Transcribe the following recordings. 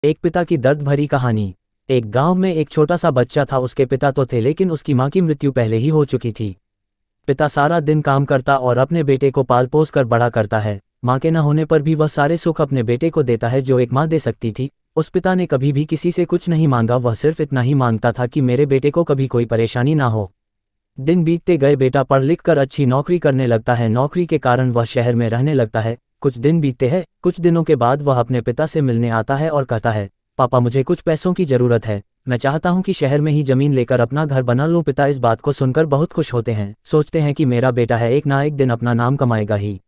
एक पिता की दर्द भरी कहानी। एक गांव में एक छोटा सा बच्चा था। उसके पिता तो थे लेकिन उसकी मां की मृत्यु पहले ही हो चुकी थी। पिता सारा दिन काम करता और अपने बेटे को पाल पोस कर बड़ा करता है। मां के न होने पर भी वह सारे सुख अपने बेटे को देता है जो एक मां दे सकती थी। उस पिता ने कभी भी किसी से कुछ नहीं मांगा, वह सिर्फ इतना ही मांगता था कि मेरे बेटे को कभी कोई परेशानी ना हो। दिन बीतते गए, बेटा पढ़ लिख कर अच्छी नौकरी करने लगता है। नौकरी के कारण वह शहर में रहने लगता है। कुछ दिन बीतते हैं। कुछ दिनों के बाद वह अपने पिता से मिलने आता है और कहता है, पापा मुझे कुछ पैसों की ज़रूरत है। मैं चाहता हूं कि शहर में ही ज़मीन लेकर अपना घर बना लूं। पिता इस बात को सुनकर बहुत खुश होते हैं, सोचते हैं कि मेरा बेटा है, एक ना एक दिन अपना नाम कमाएगा ही।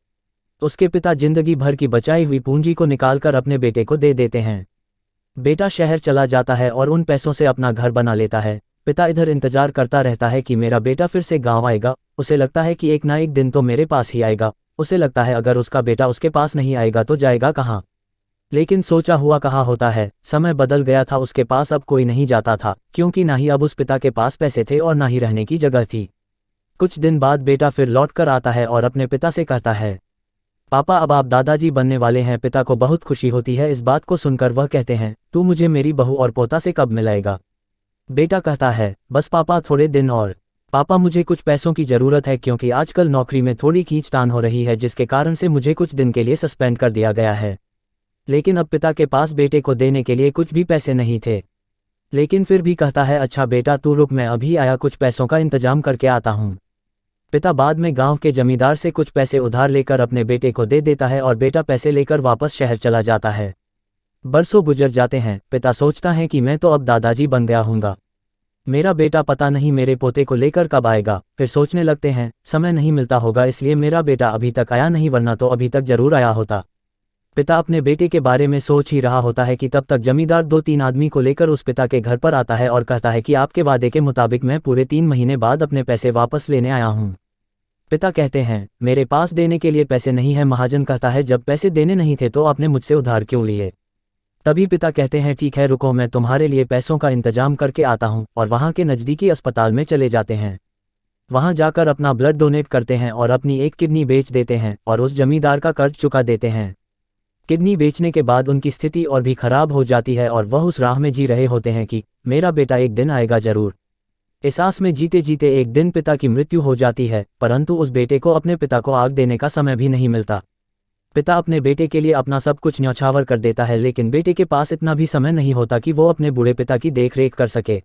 उसके पिता जिंदगी भर की बचाई हुई पूंजी को निकालकर अपने बेटे को दे देते हैं। बेटा शहर चला जाता है और उन पैसों से अपना घर बना लेता है। पिता इधर इंतजार करता रहता है कि मेरा बेटा फिर से गांव आएगा। उसे लगता है कि एक ना एक दिन तो मेरे पास ही आएगा। उसे लगता है अगर उसका बेटा उसके पास नहीं आएगा तो जाएगा कहाँ। लेकिन सोचा हुआ कहाँ होता है। समय बदल गया था, उसके पास अब कोई नहीं जाता था, क्योंकि ना ही अब उस पिता के पास पैसे थे और ना ही रहने की जगह थी। कुछ दिन बाद बेटा फिर लौट कर आता है और अपने पिता से कहता है, पापा अब आप दादाजी बनने वाले हैं। पिता को बहुत खुशी होती है। इस बात को सुनकर वह कहते हैं, तू मुझे मेरी बहू और पोता से कब मिलाएगा। बेटा कहता है, बस पापा थोड़े दिन और। पापा मुझे कुछ पैसों की ज़रूरत है, क्योंकि आजकल नौकरी में थोड़ी खींचतान हो रही है, जिसके कारण से मुझे कुछ दिन के लिए सस्पेंड कर दिया गया है। लेकिन अब पिता के पास बेटे को देने के लिए कुछ भी पैसे नहीं थे। लेकिन फिर भी कहता है, अच्छा बेटा तू रुक, मैं अभी आया, कुछ पैसों का इंतजाम करके आता हूँ। पिता बाद में गांव के जमींदार से कुछ पैसे उधार लेकर अपने बेटे को दे देता है और बेटा पैसे लेकर वापस शहर चला जाता है। बरसों गुजर जाते हैं। पिता सोचता है कि मैं तो अब दादाजी बन गया हूँगा, मेरा बेटा पता नहीं मेरे पोते को लेकर कब आएगा। फिर सोचने लगते हैं, समय नहीं मिलता होगा इसलिए मेरा बेटा अभी तक आया नहीं, वरना तो अभी तक जरूर आया होता। पिता अपने बेटे के बारे में सोच ही रहा होता है कि तब तक जमींदार 2-3 आदमी को लेकर उस पिता के घर पर आता है और कहता है कि आपके वादे के मुताबिक मैं पूरे 3 महीने बाद अपने पैसे वापस लेने आया हूँ। पिता कहते हैं, मेरे पास देने के लिए पैसे नहीं है। महाजन कहता है, जब पैसे देने नहीं थे तो आपने मुझसे उधार क्यों लिए। तभी पिता कहते हैं, ठीक है रुको, मैं तुम्हारे लिए पैसों का इंतजाम करके आता हूँ। और वहाँ के नज़दीकी अस्पताल में चले जाते हैं। वहाँ जाकर अपना ब्लड डोनेट करते हैं और अपनी एक किडनी बेच देते हैं और उस जमींदार का कर्ज चुका देते हैं। किडनी बेचने के बाद उनकी स्थिति और भी खराब हो जाती है और वह उस राह में जी रहे होते हैं कि मेरा बेटा एक दिन आएगा जरूर। इस आस में जीते जीते एक दिन पिता की मृत्यु हो जाती है, परंतु उस बेटे को अपने पिता को आग देने का समय भी नहीं मिलता। पिता अपने बेटे के लिए अपना सब कुछ न्यौछावर कर देता है, लेकिन बेटे के पास इतना भी समय नहीं होता कि वो अपने बूढ़े पिता की देखरेख कर सके।